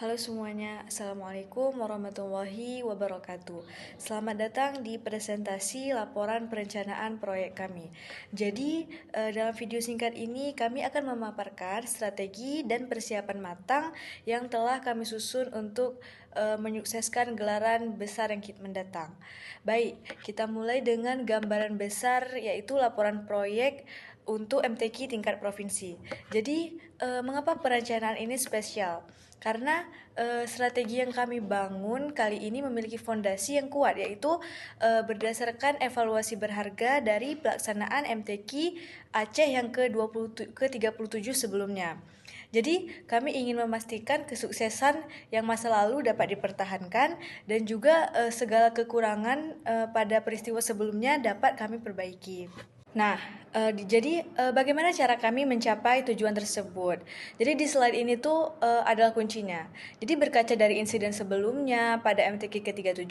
Halo semuanya, Assalamualaikum warahmatullahi wabarakatuh. Selamat datang di presentasi laporan perencanaan proyek kami. Jadi, dalam video singkat ini kami akan memaparkan strategi dan persiapan matang yang telah kami susun untuk menyukseskan gelaran besar yang mendatang. Baik, kita mulai dengan gambaran besar yaitu laporan proyek untuk MTQ tingkat provinsi. Jadi, mengapa perencanaan ini spesial? Karena strategi yang kami bangun kali ini memiliki fondasi yang kuat, yaitu berdasarkan evaluasi berharga dari pelaksanaan MTQ Aceh yang ke-37 sebelumnya. Jadi, kami ingin memastikan kesuksesan yang masa lalu dapat dipertahankan dan juga segala kekurangan pada peristiwa sebelumnya dapat kami perbaiki. Nah, jadi bagaimana cara kami mencapai tujuan tersebut? Jadi di slide ini tuh adalah kuncinya. Jadi berkaca dari insiden sebelumnya pada MTQ ke-37,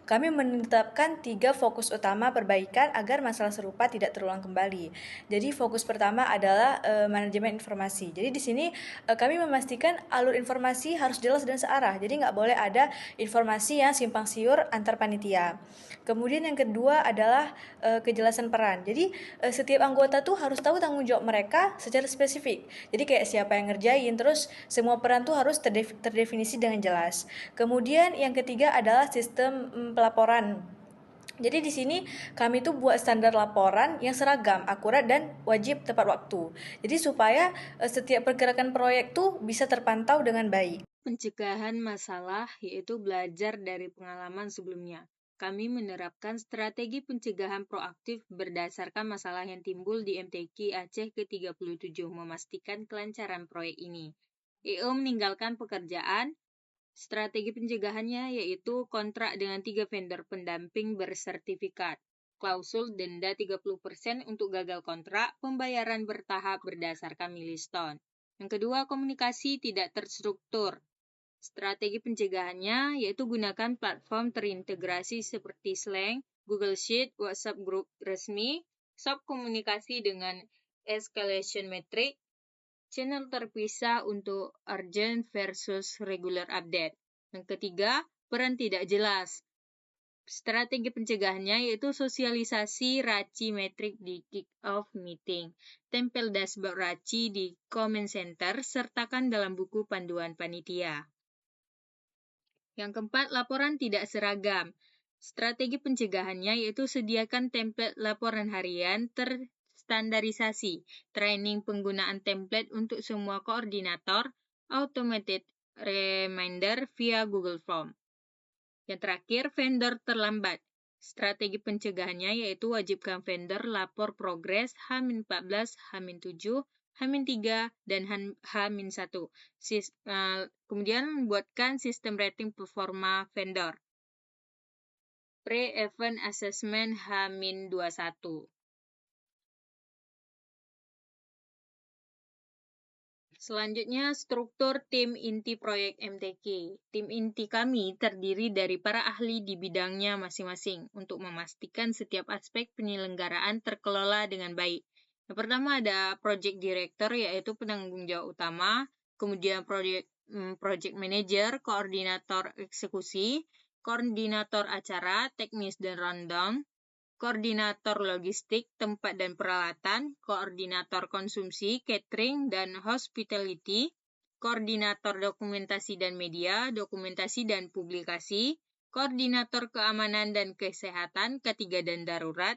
kami menetapkan 3 fokus utama perbaikan agar masalah serupa tidak terulang kembali. Jadi fokus pertama adalah manajemen informasi. Jadi di sini kami memastikan alur informasi harus jelas dan searah. Jadi nggak boleh ada informasi yang simpang siur antar panitia. Kemudian yang kedua adalah kejelasan peran. Jadi setiap anggota tuh harus tahu tanggung jawab mereka secara spesifik. Jadi kayak siapa yang ngerjain, terus semua peran tuh harus terdefinisi dengan jelas. Kemudian yang ketiga adalah sistem pelaporan. Jadi di sini kami tuh buat standar laporan yang seragam, akurat dan wajib tepat waktu. Jadi supaya setiap pergerakan proyek tuh bisa terpantau dengan baik. Pencegahan masalah yaitu belajar dari pengalaman sebelumnya. Kami menerapkan strategi pencegahan proaktif berdasarkan masalah yang timbul di MTQ Aceh ke-37 memastikan kelancaran proyek ini. EO meninggalkan pekerjaan. Strategi pencegahannya yaitu kontrak dengan 3 vendor pendamping bersertifikat. Klausul denda 30% untuk gagal kontrak, pembayaran bertahap berdasarkan milestone. Yang kedua, komunikasi tidak terstruktur. Strategi pencegahannya yaitu gunakan platform terintegrasi seperti Slack, Google Sheet, WhatsApp grup resmi, sub komunikasi dengan escalation metric, channel terpisah untuk urgent versus regular update. Yang ketiga, peran tidak jelas. Strategi pencegahannya yaitu sosialisasi RACI metrik di kick-off meeting, tempel dashboard RACI di comment center, sertakan dalam buku panduan panitia. Yang keempat, laporan tidak seragam. Strategi pencegahannya yaitu sediakan template laporan harian terstandarisasi, training penggunaan template untuk semua koordinator, automated reminder via Google Form. Yang terakhir, vendor terlambat. Strategi pencegahannya yaitu wajibkan vendor lapor progres H-14, H-7, H-3, dan H-1. Kemudian buatkan sistem rating performa vendor. Pre-event assessment H-21. Selanjutnya, struktur tim inti proyek MTQ. Tim inti kami terdiri dari para ahli di bidangnya masing-masing untuk memastikan setiap aspek penyelenggaraan terkelola dengan baik. Yang pertama ada project director, yaitu penanggung jawab utama, kemudian project manager, koordinator eksekusi, koordinator acara, teknis dan rundown, koordinator logistik, tempat dan peralatan, koordinator konsumsi, catering, dan hospitality, koordinator dokumentasi dan media, dokumentasi dan publikasi, koordinator keamanan dan kesehatan, ketiga dan darurat,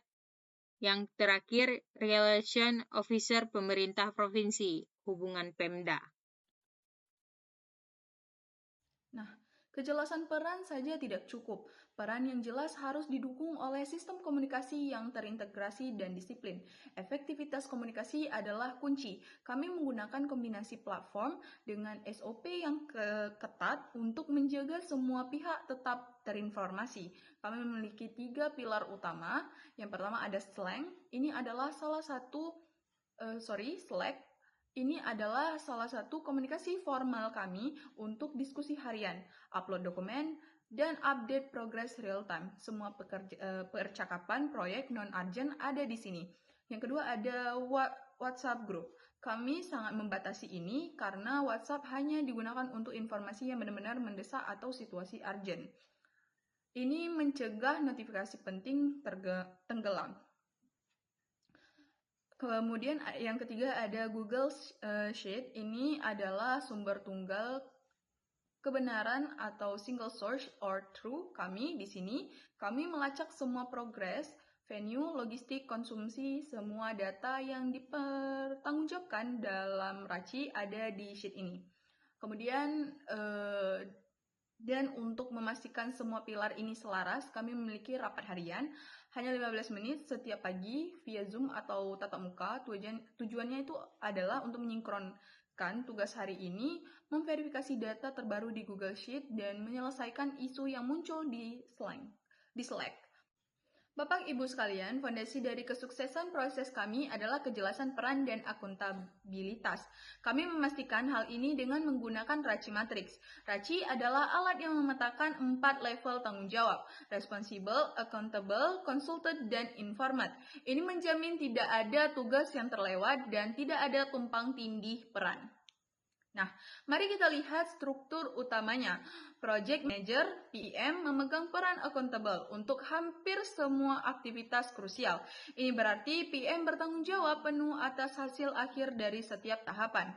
yang terakhir relation officer pemerintah provinsi, hubungan Pemda. Nah, kejelasan peran saja tidak cukup. Peran yang jelas harus didukung oleh sistem komunikasi yang terintegrasi dan disiplin. Efektivitas komunikasi adalah kunci. Kami menggunakan kombinasi platform dengan SOP yang ketat untuk menjaga semua pihak tetap terinformasi. Kami memiliki 3 pilar utama. Yang pertama ada Slack. Ini adalah Slack. Ini adalah salah satu komunikasi formal kami untuk diskusi harian, upload dokumen, dan update progress real time. Semua percakapan proyek non-urgent ada di sini. Yang kedua ada WhatsApp group. Kami sangat membatasi ini karena WhatsApp hanya digunakan untuk informasi yang benar-benar mendesak atau situasi urgent. Ini mencegah notifikasi penting tenggelam. Kemudian yang ketiga ada Google Sheet. Ini adalah sumber tunggal kebenaran atau single source or true. Kami di sini melacak semua progres, venue, logistik, konsumsi, semua data yang dipertanggungjawabkan dalam RACI ada di sheet ini. Kemudian dan untuk memastikan semua pilar ini selaras, kami memiliki rapat harian hanya 15 menit setiap pagi via Zoom atau tatap muka. Tujuannya itu adalah untuk menyingkronkan tugas hari ini, memverifikasi data terbaru di Google Sheet, dan menyelesaikan isu yang muncul di Slack. Bapak Ibu sekalian, fondasi dari kesuksesan proses kami adalah kejelasan peran dan akuntabilitas. Kami memastikan hal ini dengan menggunakan RACI Matrix. RACI adalah alat yang memetakan 4 level tanggung jawab: responsible, accountable, consulted, dan informed. Ini menjamin tidak ada tugas yang terlewat dan tidak ada tumpang tindih peran. Nah, mari kita lihat struktur utamanya. Project Manager, PM, memegang peran accountable untuk hampir semua aktivitas krusial. Ini berarti PM bertanggung jawab penuh atas hasil akhir dari setiap tahapan.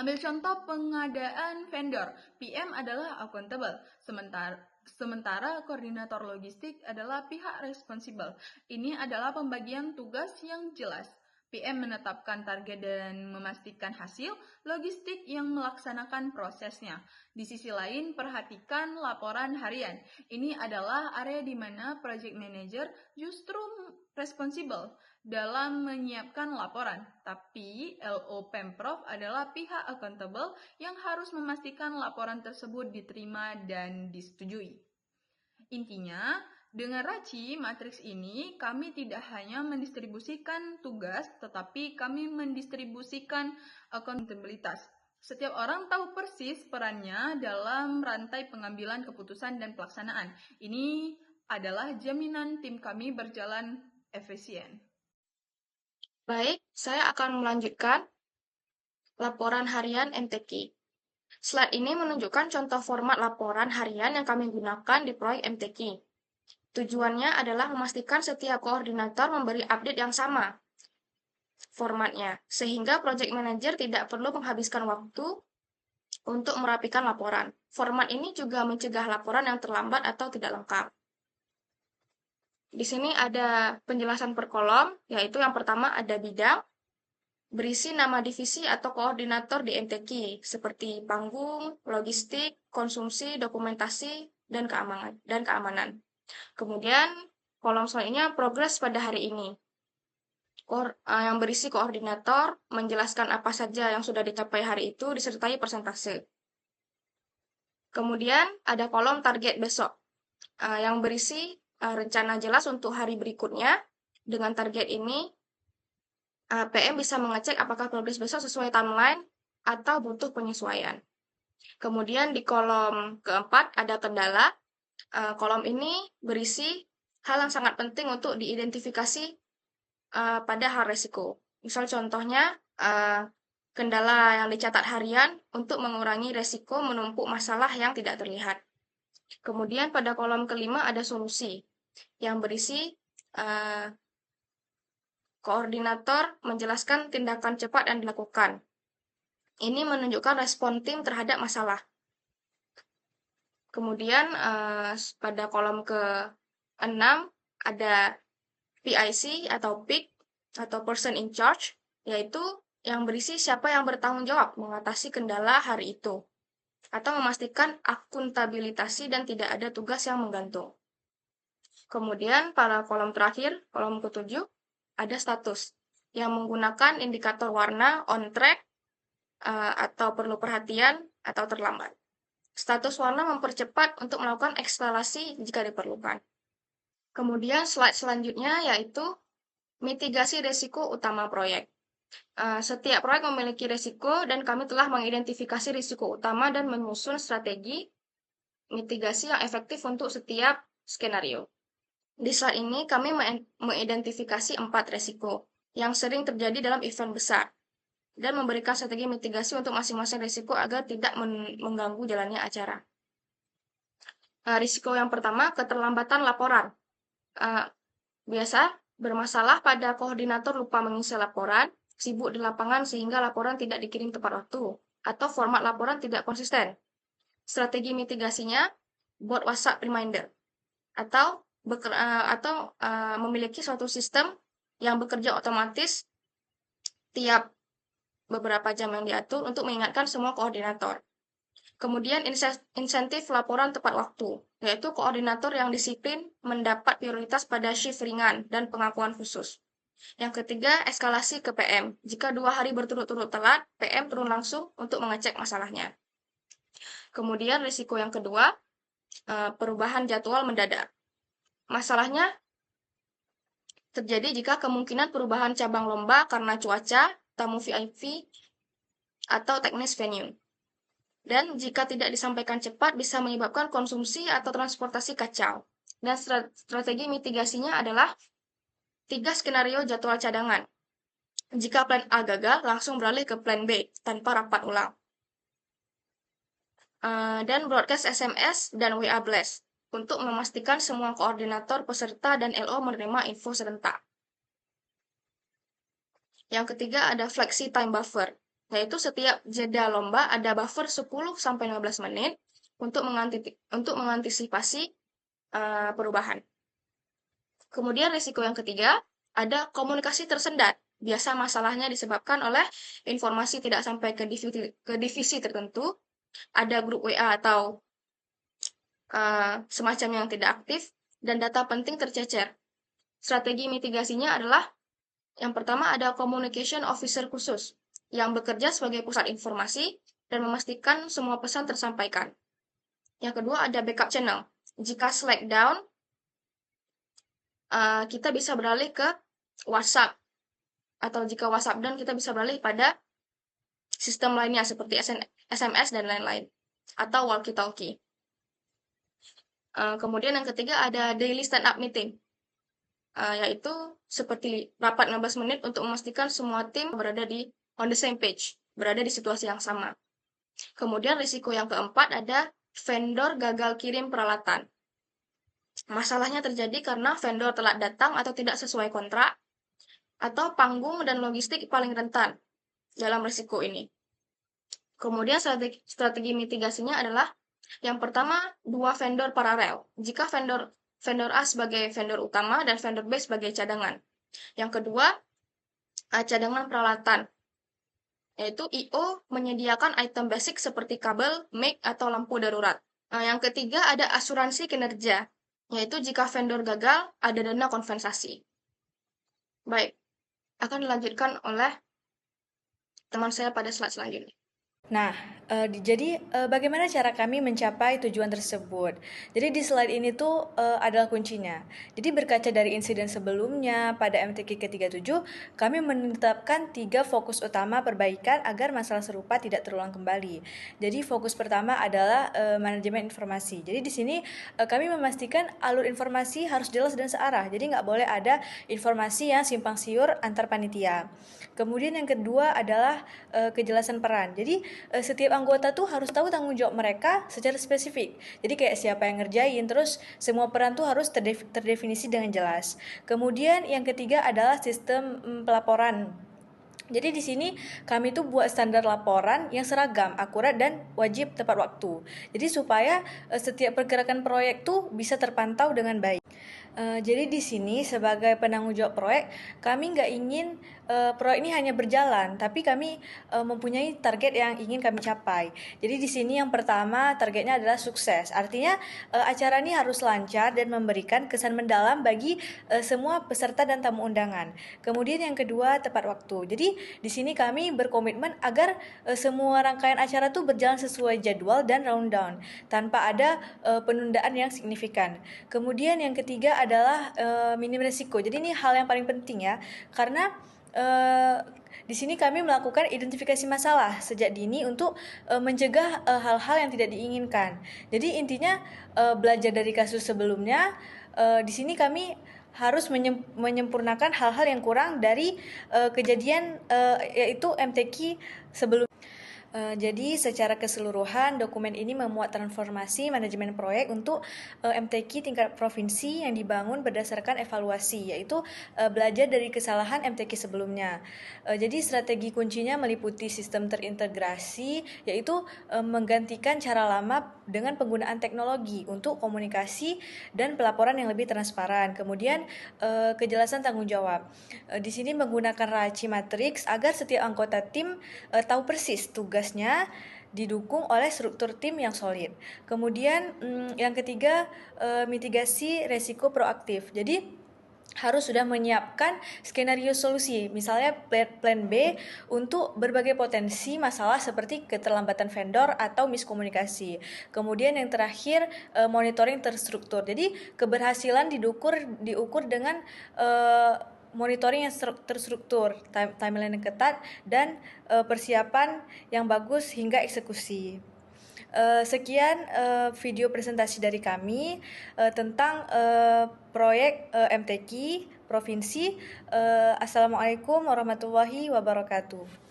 Ambil contoh pengadaan vendor, PM adalah accountable, sementara koordinator logistik adalah pihak responsible. Ini adalah pembagian tugas yang jelas. PM menetapkan target dan memastikan hasil, logistik yang melaksanakan prosesnya. Di sisi lain, perhatikan laporan harian. Ini adalah area di mana project manager justru responsible dalam menyiapkan laporan, tapi LO Pemprov adalah pihak accountable yang harus memastikan laporan tersebut diterima dan disetujui. Intinya, dengan RACI Matrix ini, kami tidak hanya mendistribusikan tugas, tetapi kami mendistribusikan akuntabilitas. Setiap orang tahu persis perannya dalam rantai pengambilan keputusan dan pelaksanaan. Ini adalah jaminan tim kami berjalan efisien. Baik, saya akan melanjutkan laporan harian MTQ. Slide ini menunjukkan contoh format laporan harian yang kami gunakan di proyek MTQ. Tujuannya adalah memastikan setiap koordinator memberi update yang sama formatnya, sehingga project manager tidak perlu menghabiskan waktu untuk merapikan laporan. Format ini juga mencegah laporan yang terlambat atau tidak lengkap. Di sini ada penjelasan per kolom, yaitu yang pertama ada bidang, berisi nama divisi atau koordinator di MTQ, seperti panggung, logistik, konsumsi, dokumentasi, dan keamanan. Kemudian, kolom selanjutnya progres pada hari ini. Yang berisi koordinator, menjelaskan apa saja yang sudah dicapai hari itu, disertai persentase. Kemudian, ada kolom target besok, yang berisi rencana jelas untuk hari berikutnya. Dengan target ini, PM bisa mengecek apakah progres besok sesuai timeline atau butuh penyesuaian. Kemudian di kolom keempat ada kendala. Kolom ini berisi hal yang sangat penting untuk diidentifikasi pada hal resiko. Misal contohnya, kendala yang dicatat harian untuk mengurangi resiko menumpuk masalah yang tidak terlihat. Kemudian pada kolom kelima ada solusi yang berisi koordinator menjelaskan tindakan cepat yang dilakukan. Ini menunjukkan respon tim terhadap masalah. Kemudian pada kolom ke-6 ada PIC atau PIC atau Person in Charge, yaitu yang berisi siapa yang bertanggung jawab mengatasi kendala hari itu, atau memastikan akuntabilitasi dan tidak ada tugas yang menggantung. Kemudian pada kolom terakhir, kolom ke-7, ada status yang menggunakan indikator warna on track atau perlu perhatian atau terlambat. Status warna mempercepat untuk melakukan ekskalasi jika diperlukan. Kemudian slide selanjutnya yaitu mitigasi risiko utama proyek. Setiap proyek memiliki risiko dan kami telah mengidentifikasi risiko utama dan menyusun strategi mitigasi yang efektif untuk setiap skenario. Di slide ini kami mengidentifikasi 4 risiko. yang sering terjadi dalam event besar, dan memberikan strategi mitigasi untuk masing-masing risiko agar tidak mengganggu jalannya acara. Risiko yang pertama, keterlambatan laporan. Biasa bermasalah pada koordinator lupa mengisi laporan, sibuk di lapangan sehingga laporan tidak dikirim tepat waktu, atau format laporan tidak konsisten. Strategi mitigasinya, buat WhatsApp reminder, atau memiliki suatu sistem yang bekerja otomatis tiap beberapa jam yang diatur untuk mengingatkan semua koordinator. Kemudian insentif laporan tepat waktu, yaitu koordinator yang disiplin mendapat prioritas pada shift ringan dan pengakuan khusus. Yang ketiga, eskalasi ke PM. Jika 2 hari berturut-turut telat, PM turun langsung untuk mengecek masalahnya. Kemudian risiko yang kedua, perubahan jadwal mendadak. Masalahnya terjadi jika kemungkinan perubahan cabang lomba karena cuaca, tamu VIP, atau teknis venue. Dan jika tidak disampaikan cepat, bisa menyebabkan konsumsi atau transportasi kacau. Dan strategi mitigasinya adalah 3 skenario jadwal cadangan. Jika plan A gagal, langsung beralih ke plan B tanpa rapat ulang. Dan broadcast SMS dan WA Blast untuk memastikan semua koordinator, peserta, dan LO menerima info serentak. Yang ketiga ada flexi time buffer, yaitu setiap jeda lomba ada buffer 10-15 menit untuk mengantisipasi perubahan. Kemudian risiko yang ketiga, ada komunikasi tersendat. Biasa masalahnya disebabkan oleh informasi tidak sampai ke divisi tertentu, ada grup WA atau semacam yang tidak aktif, dan data penting tercecer. Strategi mitigasinya adalah yang pertama ada communication officer khusus yang bekerja sebagai pusat informasi dan memastikan semua pesan tersampaikan. Yang kedua ada backup channel. Jika Slack down, kita bisa beralih ke WhatsApp. Atau jika WhatsApp down, kita bisa beralih pada sistem lainnya seperti SMS dan lain-lain. Atau walkie-talkie. Kemudian yang ketiga ada daily stand-up meeting. Yaitu seperti rapat 15 menit untuk memastikan semua tim berada on the same page, berada di situasi yang sama. Kemudian risiko yang keempat ada vendor gagal kirim peralatan. Masalahnya terjadi karena vendor telat datang atau tidak sesuai kontrak, atau panggung dan logistik paling rentan dalam risiko ini. Kemudian strategi mitigasinya adalah yang pertama, 2 vendor paralel. Jika vendor A sebagai vendor utama dan vendor B sebagai cadangan. Yang kedua, cadangan peralatan, yaitu I/O menyediakan item basic seperti kabel, mic, atau lampu darurat. Yang ketiga ada asuransi kinerja, yaitu jika vendor gagal, ada dana kompensasi. Baik, akan dilanjutkan oleh teman saya pada slide selanjutnya. Nah, jadi bagaimana cara kami mencapai tujuan tersebut? Jadi di slide ini tuh adalah kuncinya. Jadi berkaca dari insiden sebelumnya pada MTQ ke-37, kami menetapkan 3 fokus utama perbaikan agar masalah serupa tidak terulang kembali. Jadi fokus pertama adalah manajemen informasi. Jadi di sini kami memastikan alur informasi harus jelas dan searah. Jadi nggak boleh ada informasi yang simpang siur antar panitia. Kemudian yang kedua adalah kejelasan peran. Jadi setiap anggota tuh harus tahu tanggung jawab mereka secara spesifik. Jadi kayak siapa yang ngerjain, terus semua peran tuh harus terdefinisi dengan jelas. Kemudian yang ketiga adalah sistem pelaporan. Jadi di sini kami tuh buat standar laporan yang seragam, akurat, dan wajib tepat waktu. Jadi supaya setiap pergerakan proyek tuh bisa terpantau dengan baik. Jadi di sini sebagai penanggung jawab proyek, kami nggak ingin proyek ini hanya berjalan, tapi kami mempunyai target yang ingin kami capai. Jadi di sini yang pertama targetnya adalah sukses. Artinya acara ini harus lancar dan memberikan kesan mendalam bagi semua peserta dan tamu undangan. Kemudian yang kedua tepat waktu. Jadi di sini kami berkomitmen agar semua rangkaian acara itu berjalan sesuai jadwal dan rundown tanpa ada penundaan yang signifikan. Kemudian yang ketiga adalah minim resiko. Jadi ini hal yang paling penting ya, karena di sini kami melakukan identifikasi masalah sejak dini untuk mencegah hal-hal yang tidak diinginkan. Jadi intinya belajar dari kasus sebelumnya. Di sini kami harus menyempurnakan hal-hal yang kurang dari kejadian yaitu MTQ sebelum. Jadi secara keseluruhan dokumen ini memuat transformasi manajemen proyek untuk MTQ tingkat provinsi yang dibangun berdasarkan evaluasi, yaitu belajar dari kesalahan MTQ sebelumnya. Jadi strategi kuncinya meliputi sistem terintegrasi, yaitu menggantikan cara lama dengan penggunaan teknologi untuk komunikasi dan pelaporan yang lebih transparan. Kemudian kejelasan tanggung jawab. Di sini menggunakan RACI matrix agar setiap anggota tim tahu persis tugasnya didukung oleh struktur tim yang solid. Kemudian yang ketiga, mitigasi resiko proaktif. Jadi harus sudah menyiapkan skenario solusi, misalnya plan B untuk berbagai potensi masalah seperti keterlambatan vendor atau miskomunikasi. Kemudian yang terakhir, monitoring terstruktur. Jadi keberhasilan diukur dengan monitoring yang terstruktur, timeline yang ketat, dan persiapan yang bagus hingga eksekusi. Sekian video presentasi dari kami tentang proyek MTQ Provinsi. Assalamualaikum warahmatullahi wabarakatuh.